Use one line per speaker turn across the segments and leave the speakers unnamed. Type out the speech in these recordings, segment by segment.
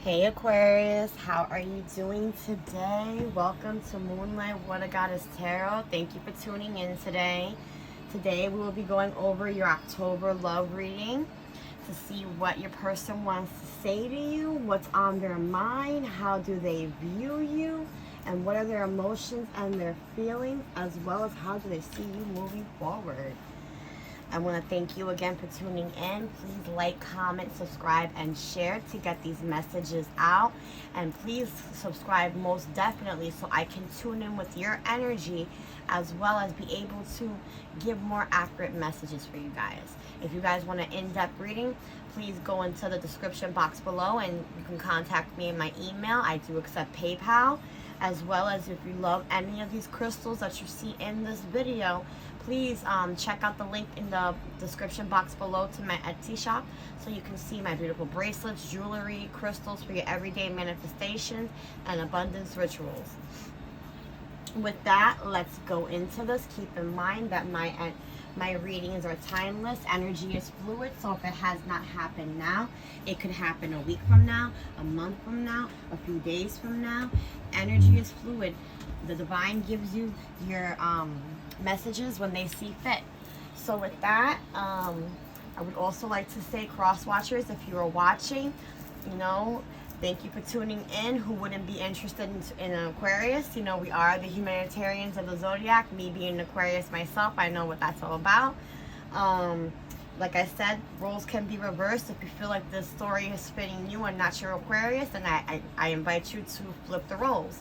Hey Aquarius, how are you doing today? Welcome to Moonlight What a Goddess Tarot. Thank you for tuning in today. Today we will be going over your October love reading to see what your person wants to say to you, what's on their mind, how do they view you, and what are their emotions and their feelings, as well as how do they see you moving forward. I want to thank you again for tuning in. Please like, comment, subscribe, and share to get these messages out. And please subscribe most definitely so I can tune in with your energy as well as be able to give more accurate messages for you guys. If you guys want an in-depth reading, please go into the description box below and you can contact me in my email. I do accept PayPal, as well as if you love any of these crystals that you see in this video, please check out the link in the description box below to my Etsy shop so you can see my beautiful bracelets, jewelry, crystals for your everyday manifestations, and abundance rituals. With that, let's go into this. Keep in mind that my readings are timeless. Energy is fluid, so if it has not happened now, it could happen a week from now, a month from now, a few days from now. Energy is fluid. The divine gives you your messages when they see fit. So with that, I would also like to say, cross watchers, if you are watching, thank you for tuning in. Who wouldn't be interested in an Aquarius? We are the humanitarians of the Zodiac. Me being an Aquarius myself, I know what that's all about. Like I said, roles can be reversed. If you feel like this story is fitting you and not your Aquarius, then I invite you to flip the roles.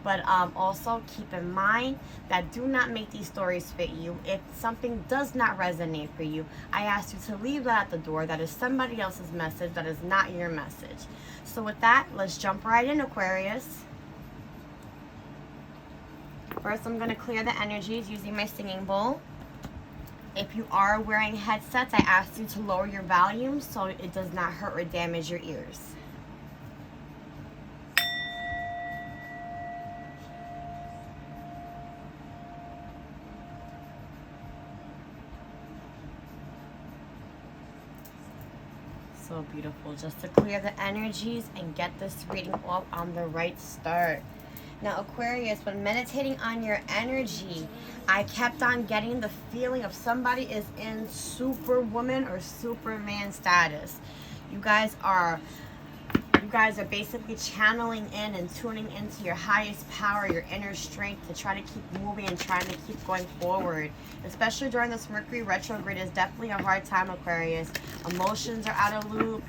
But also keep in mind that do not make these stories fit you. If something does not resonate for you, I ask you to leave that at the door. That is somebody else's message. That is not your message. So with that, let's jump right in, Aquarius. First, I'm going to clear the energies using my singing bowl. If you are wearing headsets, I ask you to lower your volume so it does not hurt or damage your ears. So beautiful. Just to clear the energies and get this reading off on the right start. Now Aquarius, when meditating on your energy, I kept on getting the feeling of somebody is in superwoman or superman status. You guys are basically channeling in and tuning into your highest power, your inner strength to try to keep moving and trying to keep going forward. Especially during this Mercury retrograde is definitely a hard time, Aquarius. Emotions are out of loop.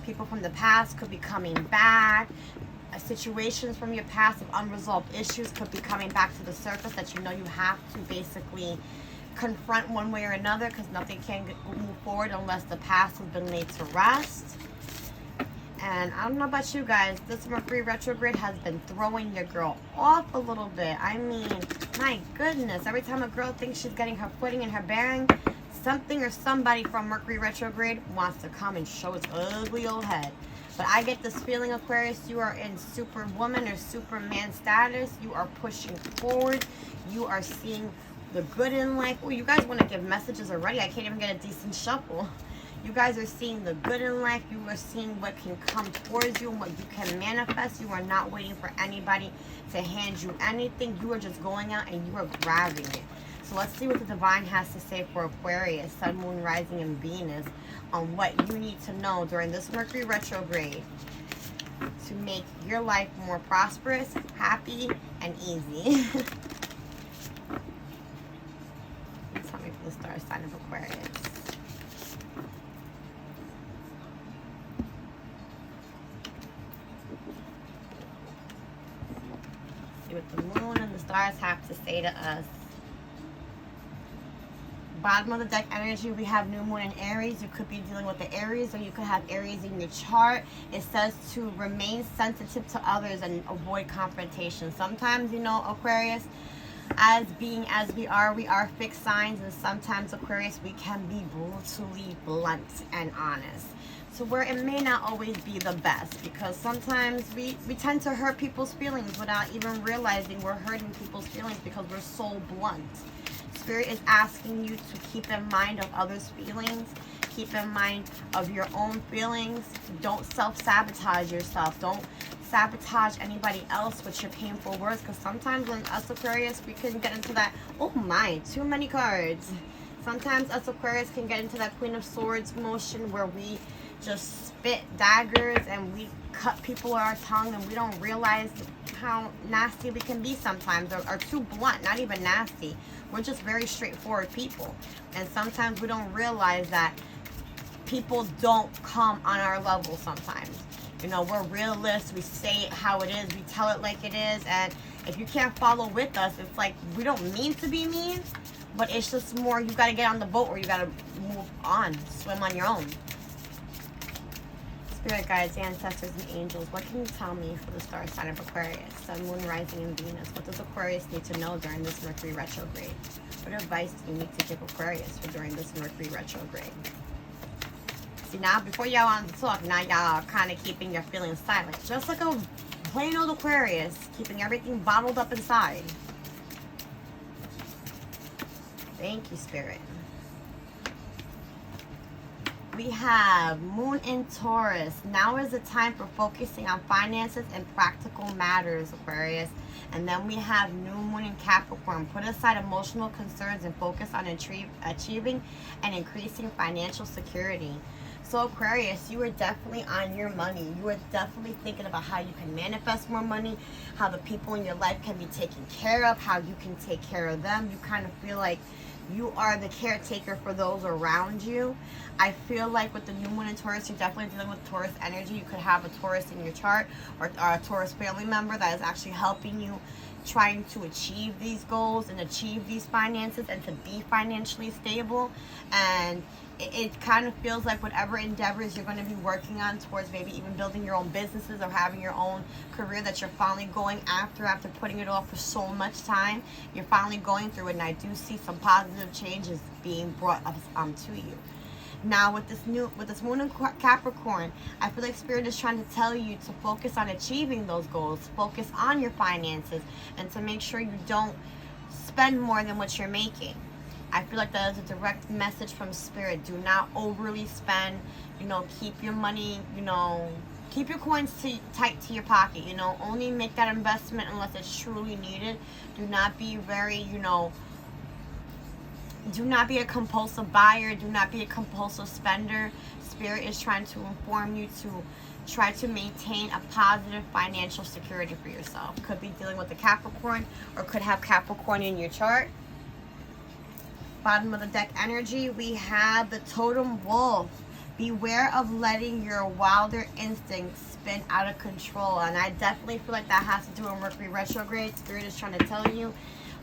People from the past could be coming back. Situations from your past of unresolved issues could be coming back to the surface that you have to basically confront one way or another, because nothing can move forward unless the past has been laid to rest. And I don't know about you guys, this Mercury retrograde has been throwing your girl off a little bit. I mean, my goodness, every time a girl thinks she's getting her footing and her bearing, something or somebody from Mercury retrograde wants to come and show its ugly old head. But I get this feeling, Aquarius, you are in superwoman or superman status. You are pushing forward. You are seeing the good in life. Oh, you guys want to give messages already. I can't even get a decent shuffle. You guys are seeing the good in life. You are seeing what can come towards you and what you can manifest. You are not waiting for anybody to hand you anything. You are just going out and you are grabbing it. So let's see what the divine has to say for Aquarius, Sun, Moon, Rising, and Venus on what you need to know during this Mercury retrograde to make your life more prosperous, happy, and easy. Tell me for the star sign of Aquarius. See what the moon and the stars have to say to us. Bottom of the deck energy, we have new moon in Aries. You could be dealing with the Aries, or you could have Aries in your chart. It says to remain sensitive to others and avoid confrontation. Sometimes, Aquarius, as we are fixed signs, and sometimes, Aquarius, we can be brutally blunt and honest. So where it may not always be the best, because sometimes we tend to hurt people's feelings without even realizing we're hurting people's feelings because we're so blunt. Spirit is asking you to keep in mind of others' feelings, keep in mind of your own feelings. Don't self-sabotage yourself. Don't sabotage anybody else with your painful words, because sometimes when us Aquarius, we can get into that, oh my, too many cards. Sometimes us Aquarius can get into that Queen of Swords motion where we just spit daggers and we cut people with our tongue, and we don't realize how nasty we can be sometimes, or too blunt, not even nasty. We're just very straightforward people, and sometimes we don't realize that people don't come on our level sometimes. You know, we're realists, we say it how it is, we tell it like it is, and if you can't follow with us, it's like we don't mean to be mean, but it's just more, you got to get on the boat, or you got to move on, swim on your own. Spirit guides, ancestors, and angels, what can you tell me for the star sign of Aquarius, Sun, Moon, Rising, and Venus? What does Aquarius need to know during this Mercury retrograde? What advice do you need to give Aquarius for during this Mercury retrograde? See, now, before y'all want to talk, now y'all are kind of keeping your feelings silent. Just like a plain old Aquarius, keeping everything bottled up inside. Thank you, Spirit. We have Moon in Taurus. Now is the time for focusing on finances and practical matters, Aquarius. And then we have New Moon in Capricorn. Put aside emotional concerns and focus on achieving and increasing financial security. So Aquarius, you are definitely on your money. You are definitely thinking about how you can manifest more money, how the people in your life can be taken care of, how you can take care of them. You kind of feel like you are the caretaker for those around you. I feel like with the New Moon in Taurus, you're definitely dealing with Taurus energy. You could have a Taurus in your chart, or a Taurus family member that is actually helping you trying to achieve these goals and achieve these finances and to be financially stable. And it kind of feels like whatever endeavors you're going to be working on towards maybe even building your own businesses or having your own career that you're finally going after putting it off for so much time, you're finally going through it. And I do see some positive changes being brought up to you. Now with this Moon in Capricorn, I feel like Spirit is trying to tell you to focus on achieving those goals, focus on your finances, and to make sure you don't spend more than what you're making. I feel like that is a direct message from Spirit. Do not overly spend. You know, keep your money, you know, keep your coins tight to your pocket. You know, only make that investment unless it's truly needed. Do not be very, you know, do not be a compulsive buyer. Do not be a compulsive spender. Spirit is trying to inform you to try to maintain a positive financial security for yourself. Could be dealing with the Capricorn, or could have Capricorn in your chart. Bottom of the deck energy, we have the Totem Wolf. Beware of letting your wilder instincts spin out of control. And I definitely feel like that has to do with Mercury retrograde. Spirit is trying to tell you,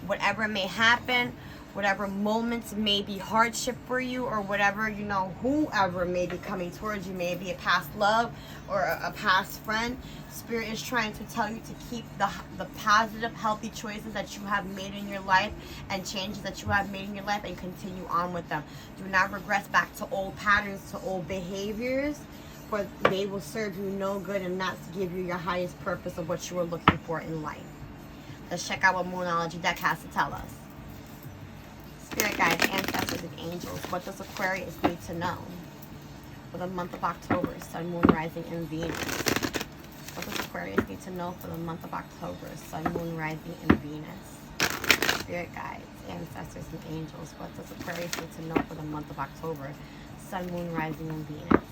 whatever may happen, whatever moments may be hardship for you, or whatever, you know, whoever may be coming towards you, maybe a past love or a past friend, Spirit is trying to tell you to keep the positive, healthy choices that you have made in your life and changes that you have made in your life, and continue on with them. Do not regress back to old patterns, to old behaviors, for they will serve you no good and not to give you your highest purpose of what you are looking for in life. Let's check out what Moonology deck has to tell us. Spirit guides, ancestors, and angels, what does Aquarius need to know for the month of October, Sun, Moon, Rising, and Venus? What does Aquarius need to know for the month of October, Sun, Moon, Rising, and Venus? Spirit guides, ancestors, and angels, what does Aquarius need to know for the month of October, Sun, Moon, Rising, and Venus?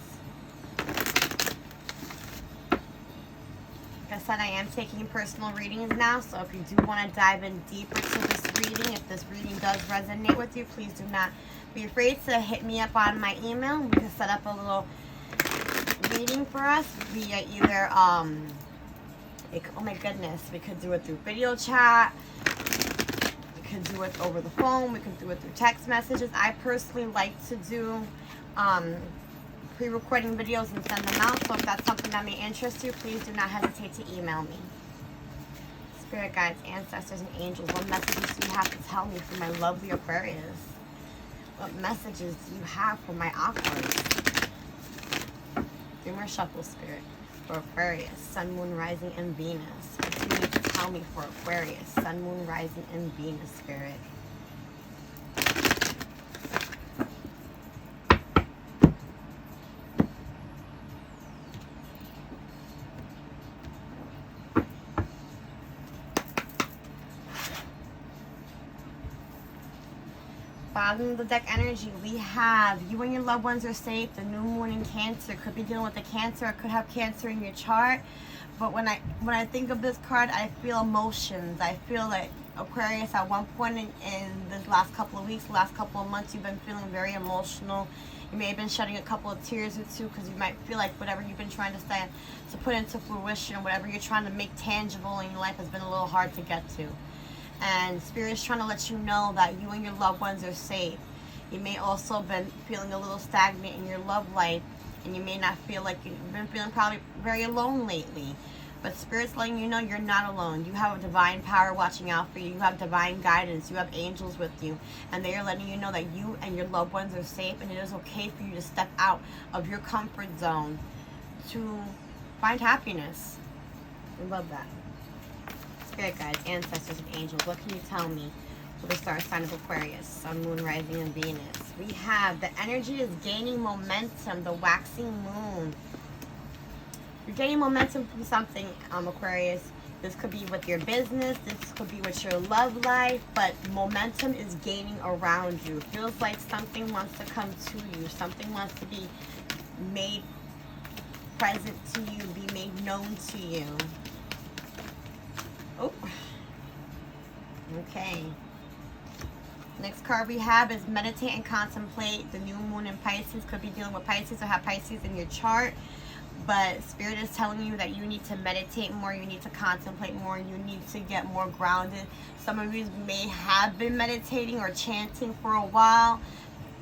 Like I said, I am taking personal readings now, so if you do want to dive in deeper to this reading, if this reading does resonate with you, please do not be afraid to hit me up on my email. We can set up a little reading for us via either, oh my goodness, we could do it through video chat, we could do it over the phone, we could do it through text messages. I personally like to do pre-recording videos and send them out, so if that's something that may interest you, please do not hesitate to email me. Spirit guides, ancestors, and angels, what messages do you have to tell me for my lovely Aquarius? What messages do you have for my Aquarius? Do more shuffle, Spirit. For Aquarius, Sun, Moon, Rising, and Venus. What do you need to tell me for Aquarius, Sun, Moon, Rising, and Venus, Spirit? Bottom of the deck energy, we have you and your loved ones are safe. The new moon in Cancer could be dealing with the Cancer. It could have Cancer in your chart. But when I think of this card, I feel emotions. I feel like Aquarius, at one point in this last couple of weeks, last couple of months, you've been feeling very emotional. You may have been shedding a couple of tears or two because you might feel like whatever you've been trying to put into fruition, whatever you're trying to make tangible in your life has been a little hard to get to. And Spirit is trying to let you know that you and your loved ones are safe. You may also been feeling a little stagnant in your love life, and you may not feel like you've been feeling probably very alone lately. But Spirit's letting you know you're not alone. You have a divine power watching out for you. You have divine guidance. You have angels with you. And they are letting you know that you and your loved ones are safe, and it is okay for you to step out of your comfort zone to find happiness. I love that. Spirit guides, ancestors, and angels, what can you tell me for the star sign of Aquarius, Sun, Moon, Rising, and Venus? We have the energy is gaining momentum, the waxing moon. You're gaining momentum from something, Aquarius. This could be with your business. This could be with your love life. But momentum is gaining around you. It feels like something wants to come to you. Something wants to be made present to you, be made known to you. Oh. Okay. Next card we have is meditate and contemplate. The new moon in Pisces could be dealing with Pisces or have Pisces in your chart. But Spirit is telling you that you need to meditate more, you need to contemplate more, you need to get more grounded. Some of you may have been meditating or chanting for a while,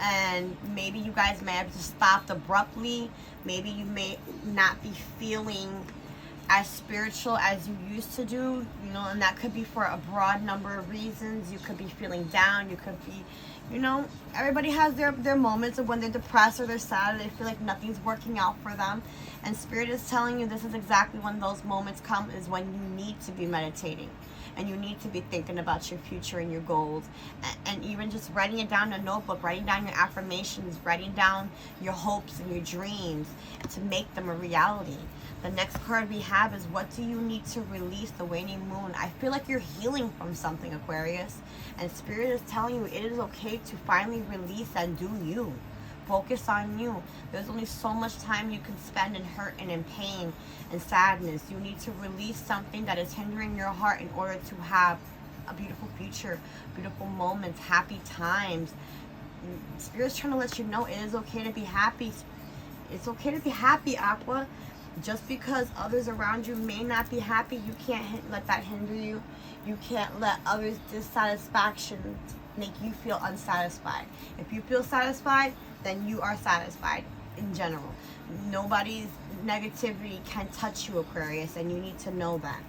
and maybe you guys may have just stopped abruptly. Maybe you may not be feeling as spiritual as you used to do, you know, and that could be for a broad number of reasons. You could be feeling down, you could be, you know, everybody has their moments of when they're depressed or they're sad or they feel like nothing's working out for them. And Spirit is telling you this is exactly when those moments come, is when you need to be meditating. And you need to be thinking about your future and your goals. And even just writing it down in a notebook, writing down your affirmations, writing down your hopes and your dreams to make them a reality. The next card we have is, what do you need to release, the waning moon? I feel like you're healing from something, Aquarius. And Spirit is telling you it is okay to finally release and do you. Focus on you. There's only so much time you can spend in hurt and in pain and sadness. You need to release something that is hindering your heart in order to have a beautiful future, beautiful moments, happy times. Spirit's trying to let you know it is okay to be happy. It's okay to be happy, Aqua. Just because others around you may not be happy, you can't let that hinder you. You can't let others' dissatisfaction make you feel unsatisfied. If you feel satisfied, then you are satisfied in general. Nobody's negativity can touch you, Aquarius, and you need to know that.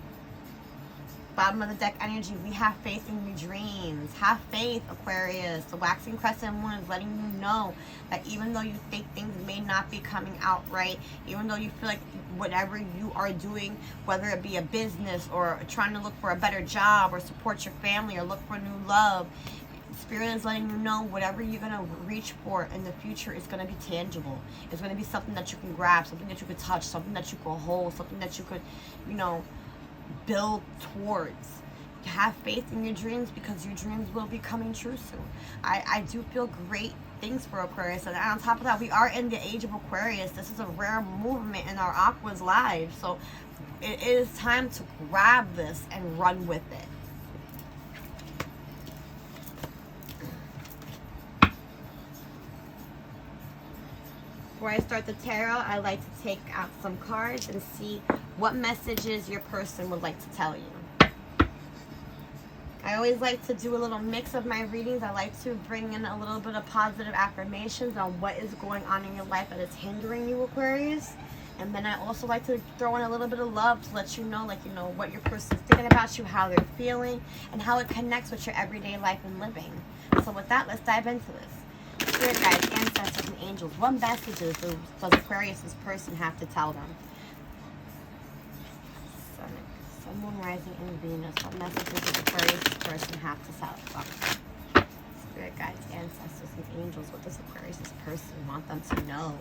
Bottom of the deck energy, we have faith in your dreams. Have faith, Aquarius. The waxing crescent moon is letting you know that even though you think things may not be coming out right, even though you feel like whatever you are doing, whether it be a business or trying to look for a better job or support your family or look for new love, Spirit is letting you know whatever you're going to reach for in the future is going to be tangible. It's going to be something that you can grab, something that you could touch, something that you could hold, something that you could, you know, build towards. Have faith in your dreams, because your dreams will be coming true soon. I do feel great things for Aquarius. And on top of that, we are in the age of Aquarius. This is a rare movement in our Aqua's lives. So it is time to grab this and run with it. Before I start the tarot, I like to take out some cards and see what messages your person would like to tell you. I always like to do a little mix of my readings. I like to bring in a little bit of positive affirmations on what is going on in your life that is hindering you, Aquarius. And then I also like to throw in a little bit of love to let you know, like, you know, what your person's thinking about you, how they're feeling, and how it connects with your everyday life and living. So with that, let's dive into this. Spirit guides, ancestors, and angels, what messages does Aquarius' person have to tell them? Sun, Moon, Rising, and Venus, what messages does Aquarius' person have to tell them? Spirit guides, ancestors, and angels, what does Aquarius' person want them to know?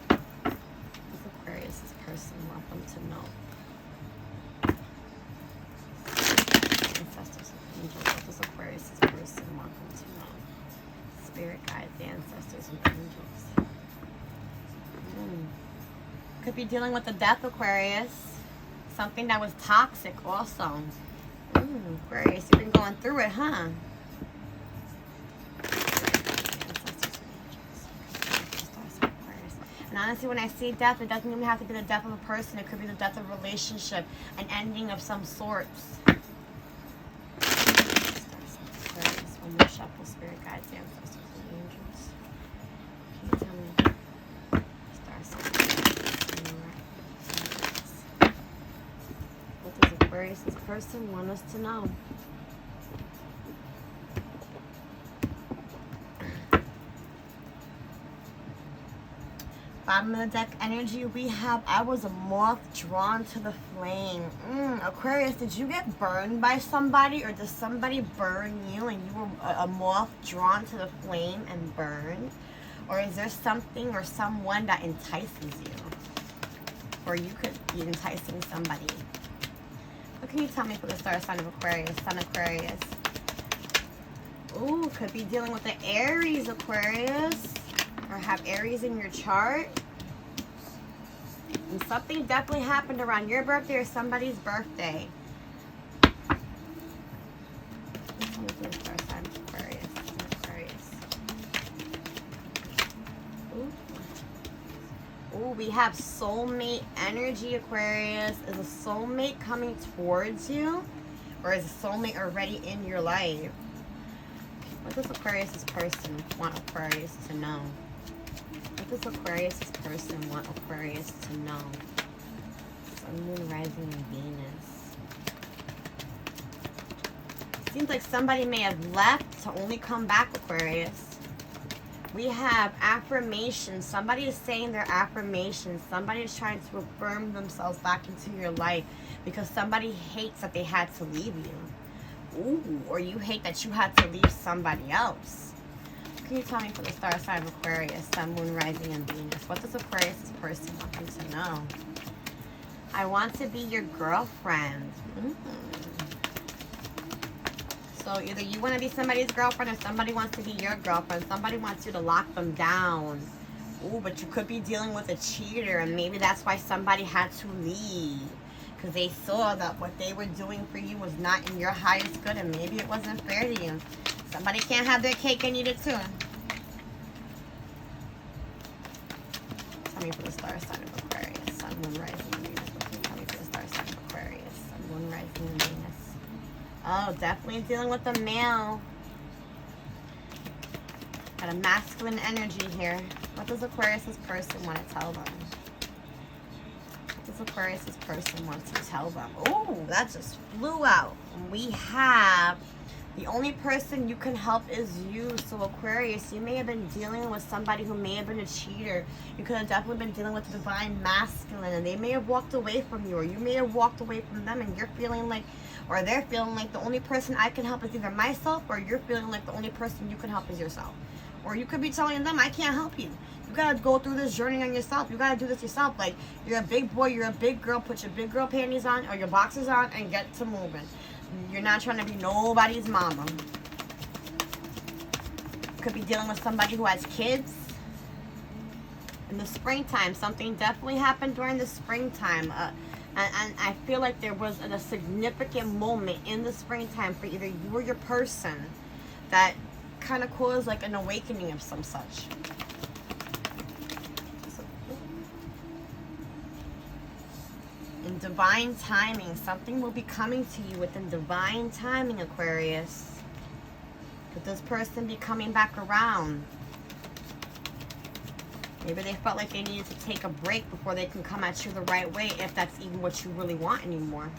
What does Aquarius' person want them to know? Ancestors and angels, what does Could be dealing with the death, Aquarius. Something that was toxic also. Aquarius, you've been going through it, huh? And honestly, when I see death, it doesn't even have to be the death of a person. It could be the death of a relationship, an ending of some sorts. One more shuffle, spirit guides, ancestors, and angels. Can you tell me? What does Aquarius' person want us to know? Bottom of the deck energy, we have, I was a moth drawn to the flame. Aquarius, did you get burned by somebody, or does somebody burn you and you were a moth drawn to the flame and burned? Or is there something or someone that entices you? Or you could be enticing somebody. What can you tell me for the star sign of Aquarius, Sun Aquarius? Ooh, could be dealing with the Aries, Aquarius. Or have Aries in your chart. And something definitely happened around your birthday or somebody's birthday. Ooh, we have soulmate energy, Aquarius. Is a soulmate coming towards you? Or is a soulmate already in your life? What does Aquarius' person want Aquarius to know? What does Aquarius' person want Aquarius to know? Sun, Moon, Rising, and Venus. Seems like somebody may have left to only come back, Aquarius. We have affirmations. Somebody is saying their affirmations. Somebody is trying to affirm themselves back into your life because somebody hates that they had to leave you. Ooh, or you hate that you had to leave somebody else. Can you tell me for the star sign of Aquarius, Sun, Moon, Rising, and Venus? What does Aquarius' person want them to know? I want to be your girlfriend. So either you want to be somebody's girlfriend or somebody wants to be your girlfriend. Somebody wants you to lock them down. Ooh, but you could be dealing with a cheater, and maybe that's why somebody had to leave. Because they saw that what they were doing for you was not in your highest good, and maybe it wasn't fair to you. Somebody can't have their cake and eat it too. Tell me for the star sign of Aquarius, Sun, Moon, Rising, and Venus. What can you tell me for the star sign of Aquarius, Sun, Moon, Rising, and Venus? Oh, definitely dealing with a male. Got a masculine energy here. What does Aquarius' person want to tell them? What does Aquarius' person want to tell them? Oh, that just flew out. We have the only person you can help is you. So Aquarius, you may have been dealing with somebody who may have been a cheater. You could have definitely been dealing with the divine masculine, and they may have walked away from you, or you may have walked away from them, and you're feeling like, or they're feeling like the only person I can help is either myself, or you're feeling like the only person you can help is yourself. Or you could be telling them, I can't help you. You gotta go through this journey on yourself. You gotta do this yourself. Like, you're a big boy, you're a big girl, put your big girl panties on or your boxers on and get to moving. You're not trying to be nobody's mama. Could be dealing with somebody who has kids. In the springtime, something definitely happened during the springtime. And I feel like there was a significant moment in the springtime for either you or your person that kind of caused like an awakening of some such. In divine timing, something will be coming to you within divine timing, Aquarius. Could this person be coming back around? Maybe they felt like they needed to take a break before they can come at you the right way, if that's even what you really want anymore.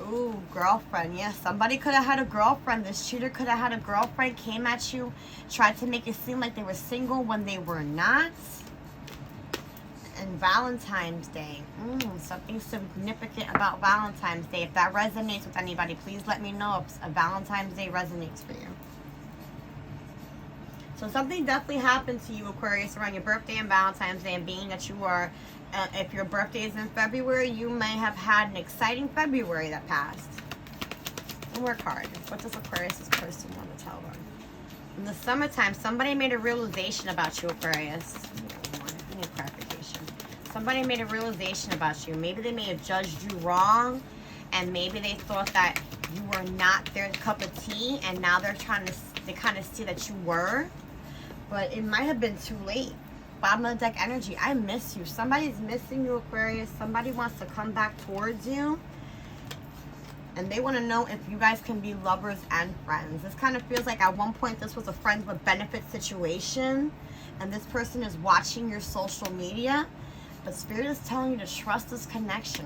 Ooh, girlfriend. Yes, somebody could have had a girlfriend. This cheater could have had a girlfriend, came at you, tried to make it seem like they were single when they were not. And Valentine's Day. Something significant about Valentine's Day. If that resonates with anybody, please let me know if a Valentine's Day resonates for you. So something definitely happened to you, Aquarius, around your birthday and Valentine's Day. And being that you are, if your birthday is in February, you may have had an exciting February that passed. One more card. What does Aquarius' person want to tell them? In the summertime, somebody made a realization about you, Aquarius. need clarification. Somebody made a realization about you. Maybe they may have judged you wrong, and maybe they thought that you were not their cup of tea, and now they're trying to, they kind of see that you were, but it might have been too late. Bottom of the deck energy, I miss you. Somebody's missing you, Aquarius. Somebody wants to come back towards you, and they want to know if you guys can be lovers and friends. This kind of feels like at one point this was a friends with benefit situation, and this person is watching your social media, but Spirit is telling you to trust this connection.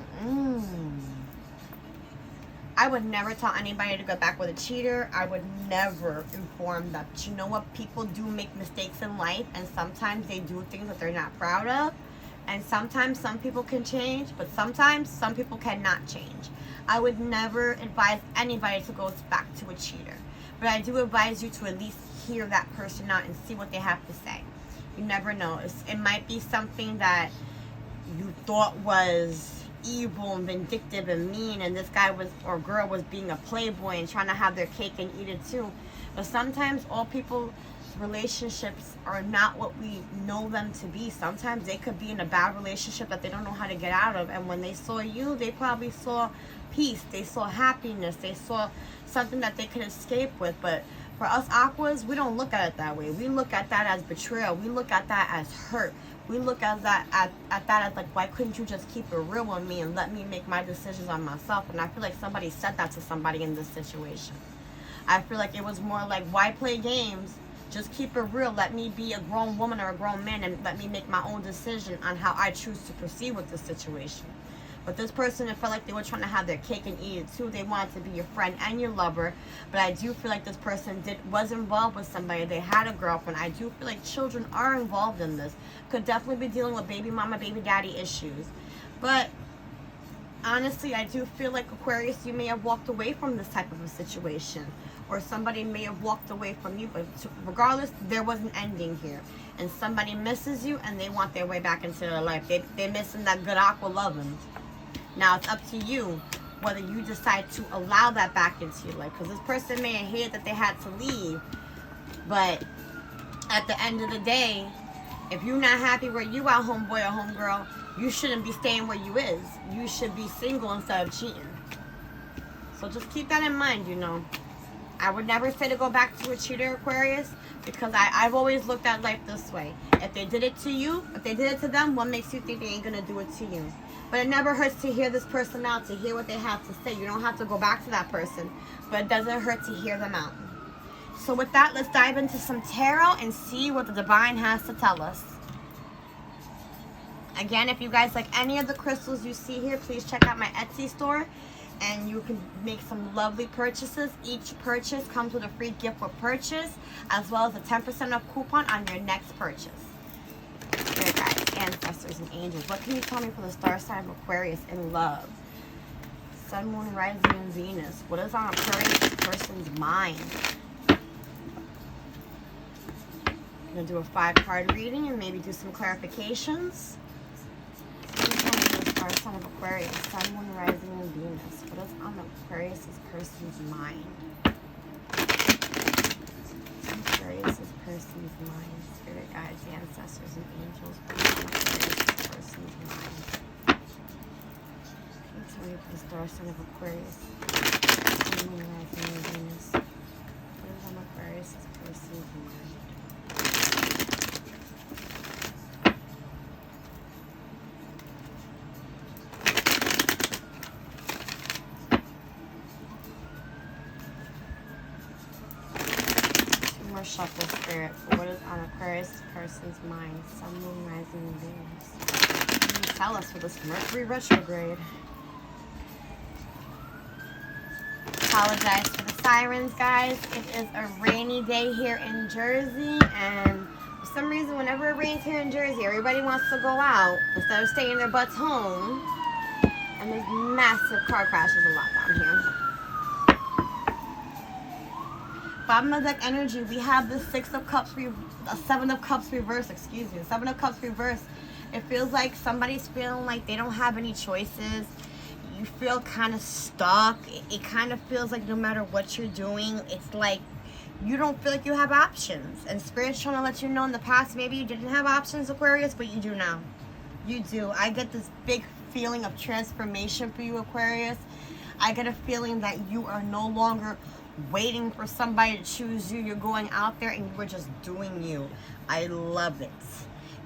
I would never tell anybody to go back with a cheater. I would never inform them. But you know what? People do make mistakes in life, and sometimes they do things that they're not proud of. And sometimes some people can change, but sometimes some people cannot change. I would never advise anybody to go back to a cheater. But I do advise you to at least hear that person out and see what they have to say. You never know. It might be something that you thought was evil and vindictive and mean, and this guy was, or girl was, being a playboy and trying to have their cake and eat it too. But sometimes all people's relationships are not what we know them to be. Sometimes they could be in a bad relationship that they don't know how to get out of, and when they saw you, they probably saw peace, they saw happiness, they saw something that they could escape with. But for us Aquas, we don't look at it that way. We look at that as betrayal. We look at that as hurt. We look at that as like, why couldn't you just keep it real with me and let me make my decisions on myself? And I feel like somebody said that to somebody in this situation. I feel like it was more like, why play games? Just keep it real. Let me be a grown woman or a grown man and let me make my own decision on how I choose to proceed with the situation. But this person, it felt like they were trying to have their cake and eat it too. They wanted to be your friend and your lover. But I do feel like this person was involved with somebody. They had a girlfriend. I do feel like children are involved in this. Could definitely be dealing with baby mama, baby daddy issues. But honestly, I do feel like, Aquarius, you may have walked away from this type of a situation. Or somebody may have walked away from you. But regardless, there was an ending here. And somebody misses you and they want their way back into their life. They're missing that good aqua loving. Now it's up to you whether you decide to allow that back into your life. Because this person may have hated that they had to leave. But at the end of the day, if you're not happy where you are, homeboy or homegirl, you shouldn't be staying where you is. You should be single instead of cheating. So just keep that in mind, you know. I would never say to go back to a cheater, Aquarius, because I've always looked at life this way. If they did it to you, if they did it to them, what makes you think they ain't going to do it to you? But it never hurts to hear this person out, to hear what they have to say. You don't have to go back to that person, but it doesn't hurt to hear them out. So with that, let's dive into some tarot and see what the divine has to tell us. Again, if you guys like any of the crystals you see here, please check out my Etsy store. And you can make some lovely purchases. Each purchase comes with a free gift for purchase, as well as a 10% off coupon on your next purchase. Here, guys, ancestors and angels, what can you tell me for the star sign of Aquarius in love? Sun, moon, rising, and Venus. What is on Aquarius person's mind? I'm going to do a 5-card reading and maybe do some clarifications. Star sign of Aquarius, Sun, Moon, Rising, and Venus. What is on Aquarius' person's mind? Aquarius' person's mind. Spirit guides, ancestors, and angels. What is on Aquarius' person's mind? Can you tell me for the star sign of Aquarius, Sun, Moon, Rising, and Venus? What is on Aquarius' person's mind? Shuffle, Spirit, for what is on Aquarius person's mind? Sun, Moon, Rising, and Venus. What can you tell us for this Mercury retrograde? Apologize for the sirens, guys. It is a rainy day here in Jersey, and for some reason, whenever it rains here in Jersey, everybody wants to go out instead of staying their butts home. And there's massive car crashes a lot down here. Bottom of deck energy, we have the 7 of Cups reverse, excuse me. 7 of Cups reverse. It feels like somebody's feeling like they don't have any choices. You feel kind of stuck. It kind of feels like no matter what you're doing, it's like you don't feel like you have options. And Spirit's trying to let you know in the past, maybe you didn't have options, Aquarius, but you do now. You do. I get this big feeling of transformation for you, Aquarius. I get a feeling that you are no longer waiting for somebody to choose you. You're going out there and you were just doing you. I love it.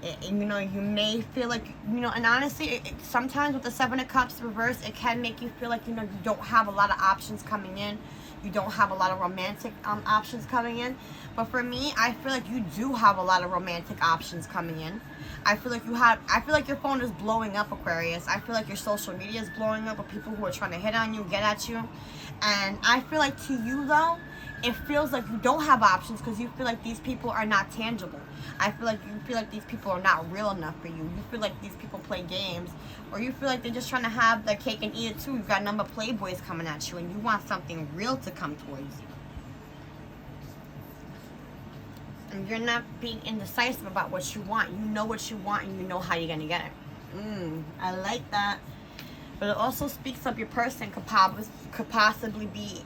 And you know, you may feel like, you know, and honestly, sometimes with the Seven of Cups reversed, it can make you feel like, you know, you don't have a lot of options coming in. You don't have a lot of romantic options coming in. But for me, I feel like you do have a lot of romantic options coming in. I feel like your phone is blowing up, Aquarius. I feel like your social media is blowing up with people who are trying to hit on you, get at you. And I feel like to you, though, it feels like you don't have options because you feel like these people are not tangible. I feel like you feel like these people are not real enough for you. You feel like these people play games, or you feel like they're just trying to have their cake and eat it too. You've got a number of playboys coming at you, and you want something real to come towards you. And you're not being indecisive about what you want. You know what you want, and you know how you're going to get it. I like that. But it also speaks of your person could possibly be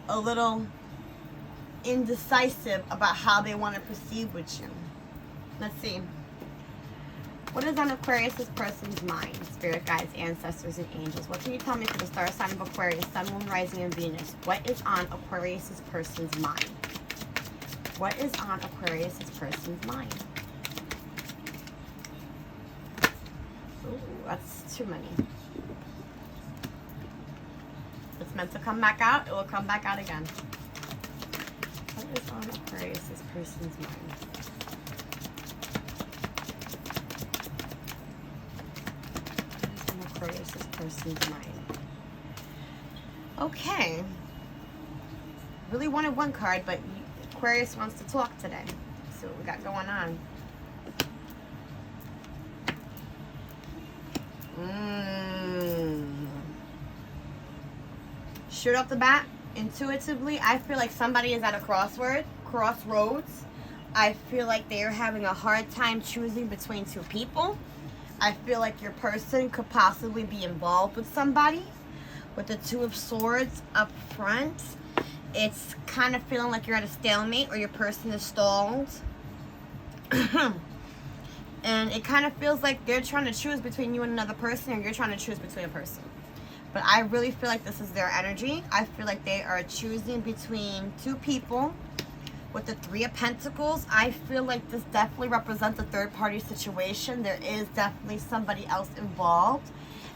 a little indecisive about how they want to proceed with you. Let's see. What is on Aquarius' person's mind? Spirit guides, ancestors, and angels. What can you tell me for the star sign of Aquarius, Sun, Moon, Rising, and Venus? What is on Aquarius' person's mind? What is on Aquarius' person's mind? Ooh, that's too many. It's meant to come back out. It will come back out again. What is on Aquarius' person's mind? What is on Aquarius' person's mind? Okay. Really wanted one card, but Aquarius wants to talk today. Let's see what we got going on. Straight off the bat, intuitively, I feel like somebody is at a crossroads. I feel like they are having a hard time choosing between two people. I feel like your person could possibly be involved with somebody. With the Two of Swords up front, it's kind of feeling like you're at a stalemate or your person is stalled. And it kind of feels like they're trying to choose between you and another person, or you're trying to choose between a person. But I really feel like this is their energy. I feel like they are choosing between two people. With the Three of Pentacles, I feel like this definitely represents a third-party situation. There is definitely somebody else involved.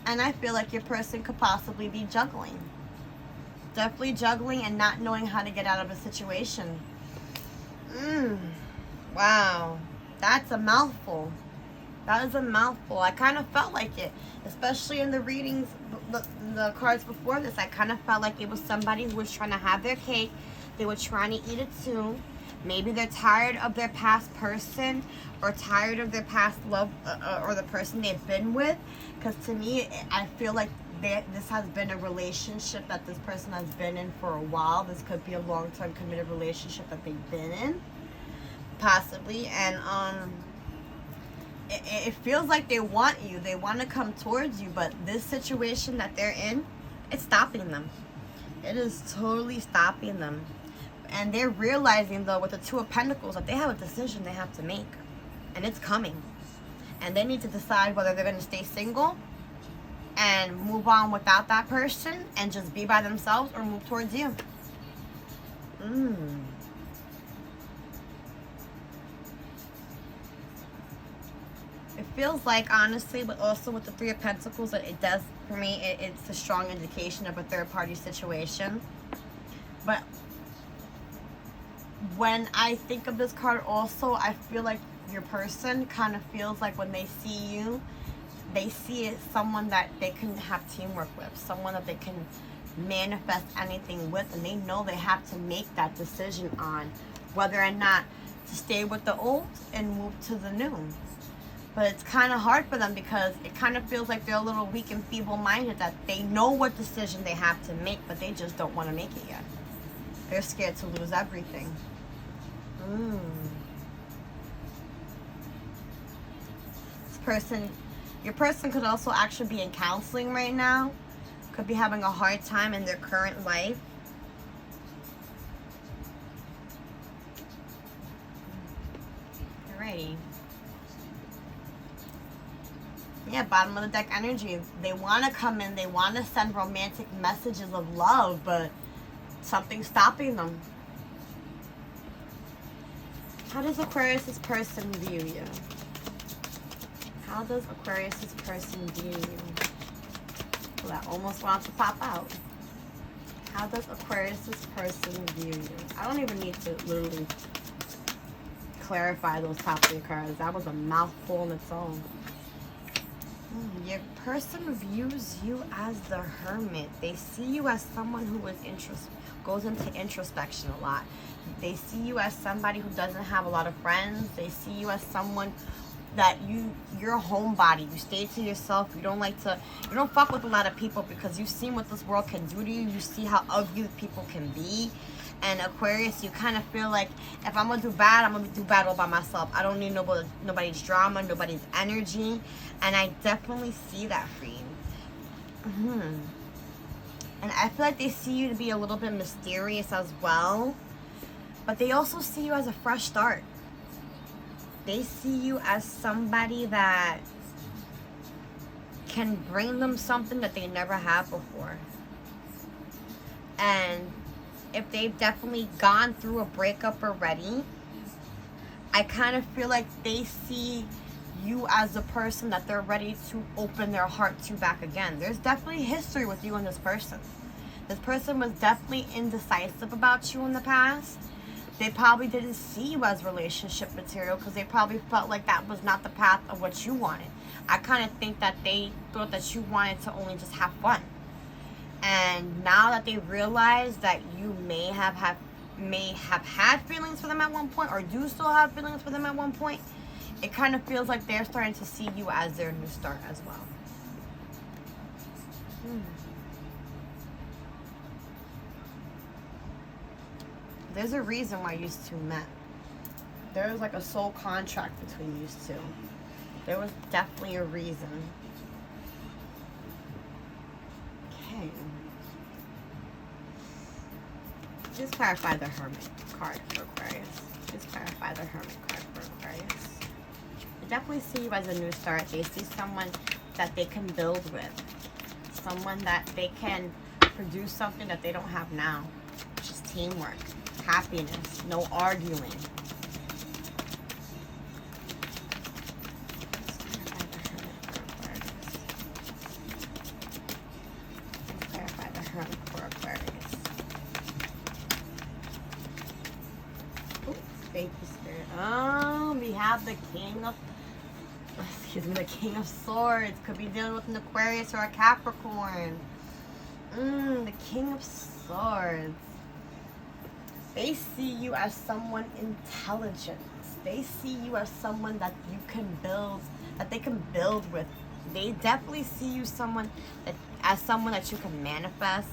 And I feel like your person could possibly be juggling. Definitely juggling and not knowing how to get out of a situation. Wow. That's a mouthful. That is a mouthful. I kind of felt like it. Especially in the readings, the cards before this, I kind of felt like it was somebody who was trying to have their cake. They were trying to eat it too. Maybe they're tired of their past person, or tired of their past love, or the person they've been with. Because to me, I feel like this has been a relationship that this person has been in for a while. This could be a long-term committed relationship that they've been in, possibly. And it feels like they want you. They want to come towards you, but this situation that they're in, it's stopping them. It is totally stopping them. And they're realizing, though, with the Two of Pentacles, that they have a decision they have to make. And it's coming. And they need to decide whether they're going to stay single and move on without that person and just be by themselves, or move towards you. It feels like, honestly, but also with the Three of Pentacles, that it does, for me, it's a strong indication of a third-party situation. But when I think of this card also, I feel like your person kind of feels like when they see you, they see it someone that they can have teamwork with, someone that they can manifest anything with, and they know they have to make that decision on whether or not to stay with the old and move to the new. But it's kind of hard for them because it kind of feels like they're a little weak and feeble-minded, that they know what decision they have to make, but they just don't want to make it yet. They're scared to lose everything. This person, your person could also actually be in counseling right now. Could be having a hard time in their current life. Yeah, bottom of the deck energy. They want to come in. They want to send romantic messages of love, but something's stopping them. How does Aquarius' person view you? How does Aquarius' person view you? Well, that almost wants to pop out. How does Aquarius' person view you? I don't even need to literally clarify those top 3 cards. That was a mouthful in its own. Your person views you as the Hermit. They see you as someone who is goes into introspection a lot. They see you as somebody who doesn't have a lot of friends. They see you as someone that you're a homebody. You stay to yourself. You don't fuck with a lot of people because you've seen what this world can do to you. You see how ugly people can be. And Aquarius, you kind of feel like, if I'm going to do bad, I'm going to do bad all by myself. I don't need nobody's drama, nobody's energy. And I definitely see that for you. And I feel like they see you to be a little bit mysterious as well. But they also see you as a fresh start. They see you as somebody that can bring them something that they never had before. And if they've definitely gone through a breakup already, I kind of feel like they see you as a person that they're ready to open their heart to back again. There's definitely history with you and this person. This person was definitely indecisive about you in the past. They probably didn't see you as relationship material because they probably felt like that was not the path of what you wanted. I kind of think that they thought that you wanted to only just have fun. And now that they realize that you may have had feelings for them at one point, or do still have feelings for them at one point, it kind of feels like they're starting to see you as their new start as well. There's a reason why you two met. There was like a soul contract between you two. There was definitely a reason. Okay. Just clarify the Hermit card for Aquarius. Just clarify the Hermit card for Aquarius. They definitely see you as a new start. They see someone that they can build with. Someone that they can produce something that they don't have now. Which is teamwork, happiness, no arguing. Thank you, Spirit. Oh, we have the the King of Swords. Could be dealing with an Aquarius or a Capricorn. The King of Swords. They see you as someone intelligent. They see you as someone that you can build, that they can build with. They definitely see you as someone that you can manifest.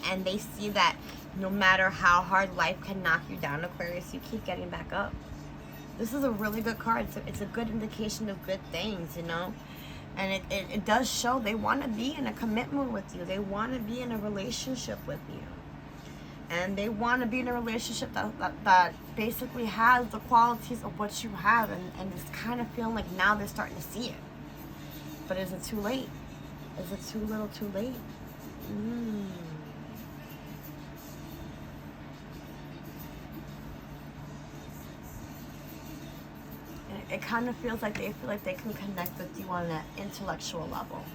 And they see that no matter how hard life can knock you down, Aquarius, you keep getting back up. This is a really good card. It's a good indication of good things, you know. And it does show they want to be in a commitment with you. They want to be in a relationship with you. And they want to be in a relationship that basically has the qualities of what you have. And it's kind of feeling like now they're starting to see it. But is it too late? Is it too little too late? It kind of feels like they feel like they can connect with you on an intellectual level.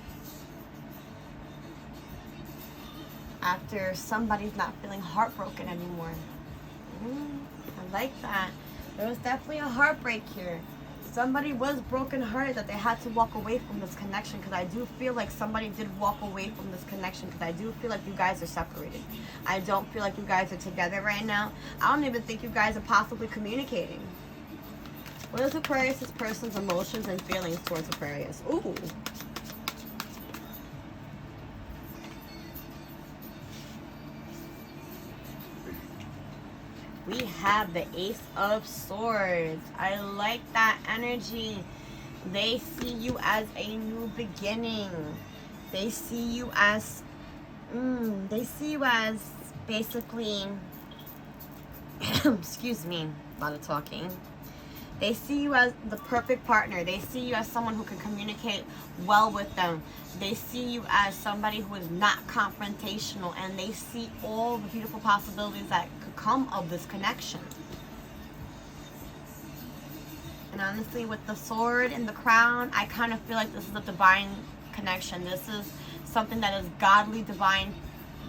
After somebody's not feeling heartbroken anymore. I like that. There was definitely a heartbreak here. Somebody was brokenhearted that they had to walk away from this connection, because I do feel like somebody did walk away from this connection, because I do feel like you guys are separated. I don't feel like you guys are together right now. I don't even think you guys are possibly communicating. What is Aquarius' person's emotions and feelings towards Aquarius? Ooh. We have the Ace of Swords. I like that energy. They see you as a new beginning. They see you as basically excuse me, a lot of talking. They see you as the perfect partner. They see you as someone who can communicate well with them. They see you as somebody who is not confrontational, and they see all the beautiful possibilities that could come of this connection. And honestly, with the sword and the crown, I kind of feel like this is a divine connection. This is something that is godly, divine,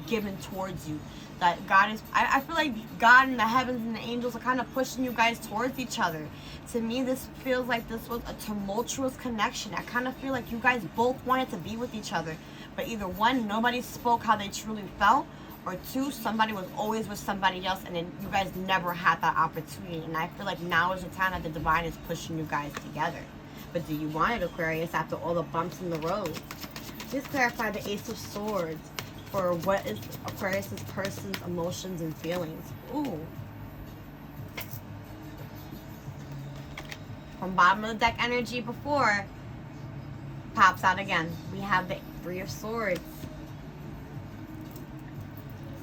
given towards you. That God is, I feel like God and the heavens and the angels are kind of pushing you guys towards each other. To me, this feels like this was a tumultuous connection. I kind of feel like you guys both wanted to be with each other. But either one, nobody spoke how they truly felt, or two, somebody was always with somebody else, and then you guys never had that opportunity. And I feel like now is the time that the divine is pushing you guys together. But do you want it, Aquarius, after all the bumps in the road? Please clarify the Ace of Swords for what is Aquarius's person's emotions and feelings. Ooh. From bottom of the deck energy before, pops out again. We have the Three of Swords.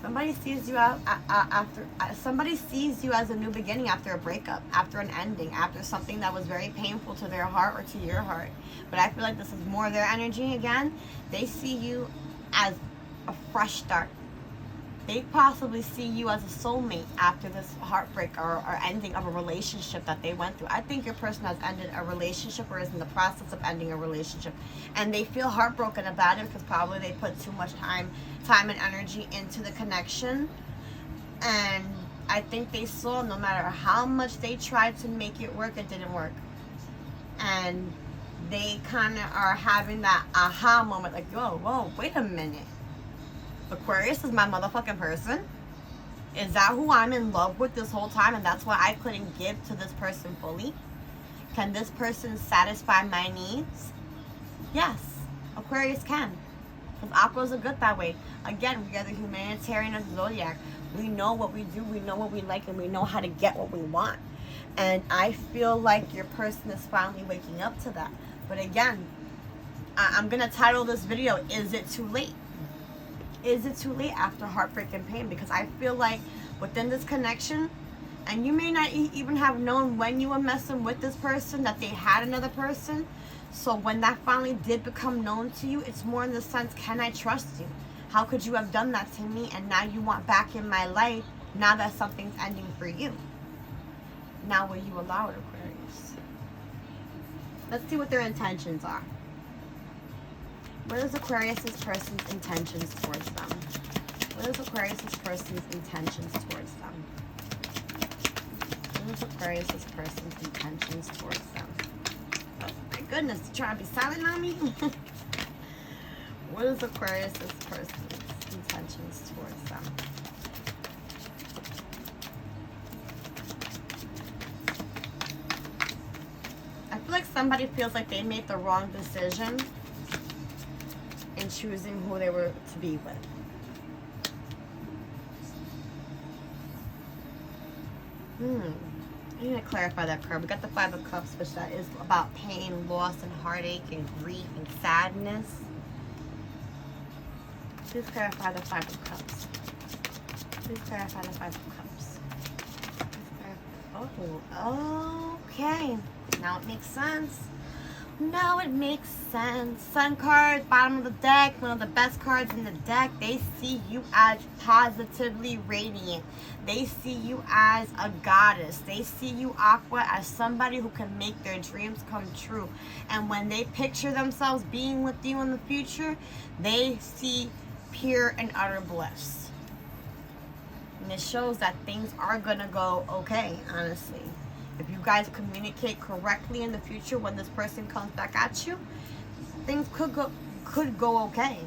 Somebody sees you out after somebody sees you as a new beginning after a breakup, after an ending, after something that was very painful to their heart or to your heart. But I feel like this is more their energy again. They see you as a fresh start. They possibly see you as a soulmate after this heartbreak or ending of a relationship that they went through. I think your person has ended a relationship or is in the process of ending a relationship, and they feel heartbroken about it because probably they put too much time and energy into the connection. And I think they saw no matter how much they tried to make it work, it didn't work. And they kind of are having that aha moment, like, whoa, wait a minute. Aquarius is my motherfucking person. Is that who I'm in love with this whole time, and that's why I couldn't give to this person fully? Can this person satisfy my needs? Yes, Aquarius can. Because Aquas are good that way. Again, we are the humanitarian of the Zodiac. We know what we do, we know what we like, and we know how to get what we want. And I feel like your person is finally waking up to that. But again, I'm going to title this video, Is It Too Late? Is it too late after heartbreak and pain? Because I feel like within this connection, and you may not even have known when you were messing with this person that they had another person. So when that finally did become known to you, it's more in the sense, can I trust you? How could you have done that to me? And now you want back in my life, now that something's ending for you. Now will you allow it, Aquarius? Let's see what their intentions are. What is Aquarius's person's intentions towards them? What is Aquarius's person's intentions towards them? What is Aquarius's person's intentions towards them? Oh my goodness, you're trying to be silent on me? What is Aquarius's person's intentions towards them? I feel like somebody feels like they made the wrong decision in choosing who they were to be with. I need to clarify that card. We got the Five of Cups, which that is about pain, loss, and heartache, and grief, and sadness. Please clarify the Five of Cups. Please clarify the Five of Cups. Oh, okay. Now it makes sense. Now it makes sense. Sun card, bottom of the deck, one of the best cards in the deck. They see you as positively radiant. They see you as a goddess. They see you, Aqua, as somebody who can make their dreams come true. And when they picture themselves being with you in the future, they see pure and utter bliss. And it shows that things are gonna go okay, honestly. If you guys communicate correctly in the future when this person comes back at you, things could go okay.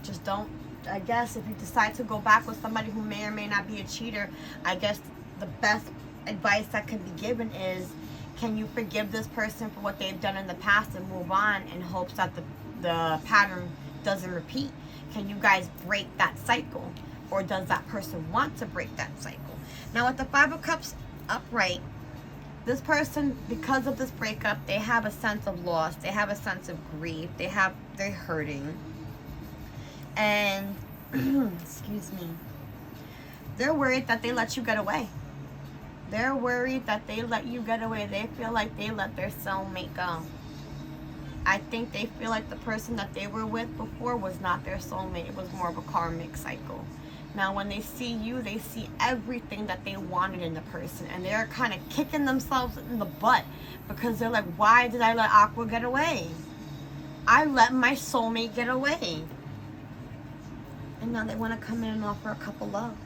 Just don't, I guess, if you decide to go back with somebody who may or may not be a cheater, I guess the best advice that can be given is, can you forgive this person for what they've done in the past and move on in hopes that the pattern doesn't repeat? Can you guys break that cycle? Or does that person want to break that cycle? Now with the Five of Cups upright, this person, because of this breakup, they have a sense of loss. They have a sense of grief. They're hurting. And, excuse me, they're worried that they let you get away. They're worried that they let you get away. They feel like they let their soulmate go. I think they feel like the person that they were with before was not their soulmate. It was more of a karmic cycle. Now, when they see you, they see everything that they wanted in the person. And they're kind of kicking themselves in the butt. Because they're like, why did I let Aqua get away? I let my soulmate get away. And now they want to come in and offer a couple love.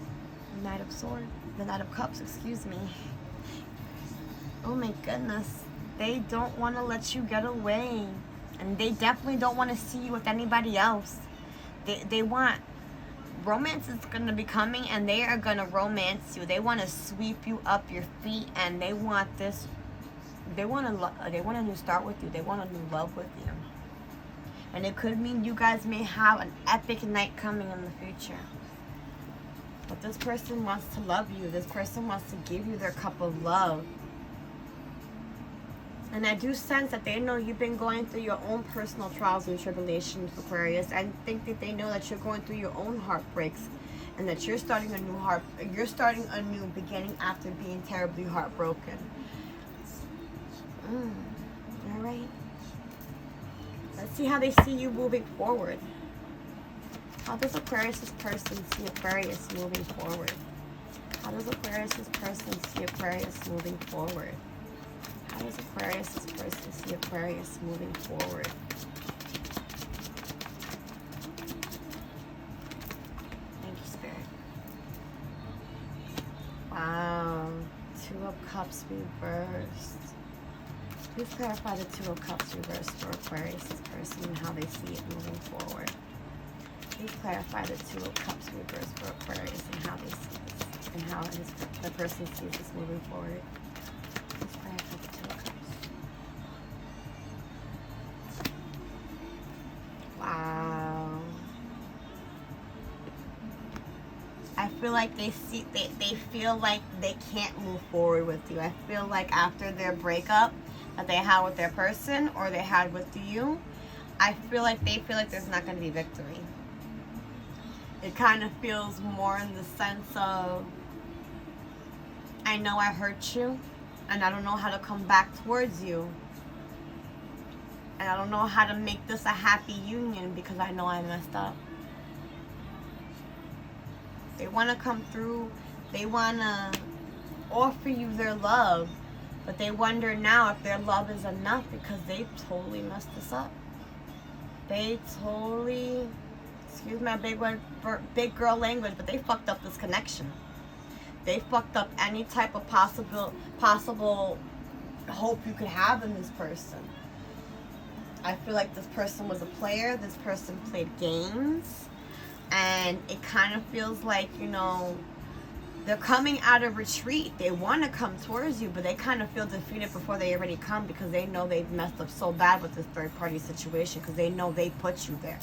The Knight of Swords. The Knight of Cups, excuse me. Oh my goodness. They don't want to let you get away. And they definitely don't want to see you with anybody else. They want... Romance is going to be coming, and they are going to romance you. They want to sweep you up your feet, and they want this... They want a new start with you. They want a new love with you. And it could mean you guys may have an epic night coming in the future. But this person wants to love you. This person wants to give you their cup of love. And I do sense that they know you've been going through your own personal trials and tribulations, Aquarius. I think that they know that you're going through your own heartbreaks, and that you're starting a new beginning after being terribly heartbroken. All right. Let's see how they see you moving forward. How does Aquarius' person see Aquarius moving forward? How does Aquarius' person see Aquarius moving forward? How does Aquarius' person see Aquarius moving forward? Thank you, Spirit. Wow. Two of Cups reversed. Please clarify the Two of Cups reversed for Aquarius' person and how they see it moving forward. Please clarify the Two of Cups reversed for Aquarius and how they see this, and how the person sees this moving forward. Please clarify the Two of Cups. Wow. I feel like they feel like they can't move forward with you. I feel like after their breakup that they had with their person or they had with you, I feel like they feel like there's not going to be victory. It kind of feels more in the sense of, I know I hurt you, and I don't know how to come back towards you. And I don't know how to make this a happy union because I know I messed up. They want to come through. They want to offer you their love. But they wonder now if their love is enough because they totally messed this up. They totally, excuse my big girl language, but they fucked up this connection. They fucked up any type of possible hope you could have in this person. I feel like this person was a player. This person played games. And it kind of feels like, you know, they're coming out of retreat. They want to come towards you, but they kind of feel defeated before they already come because they know they've messed up so bad with this third-party situation because they know they put you there.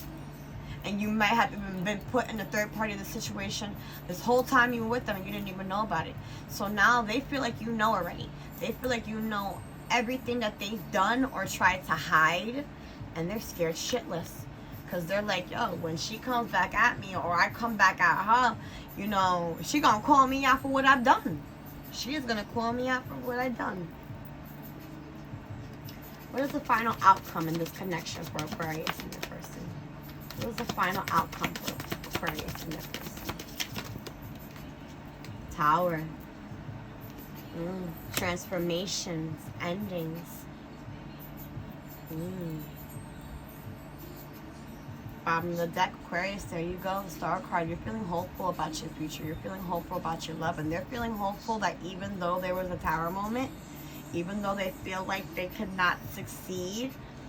And you might have even been put in a third-party of the situation this whole time you were with them and you didn't even know about it. So now they feel like you know already. They feel like you know everything that they've done or tried to hide, and they're scared shitless. Because they're like, yo, when she comes back at me or I come back at her, you know, she going to call me out for what I've done. She is going to call me out for what I've done. What is the final outcome in this connection for Aquarius and their person? What is the final outcome for Aquarius and their person? Tower. Transformations. Endings. Bottom of the deck, Aquarius, there you go, the Star card. You're feeling hopeful about your future. You're feeling hopeful about your love. And they're feeling hopeful that even though there was a Tower moment, even though they feel like they could not succeed,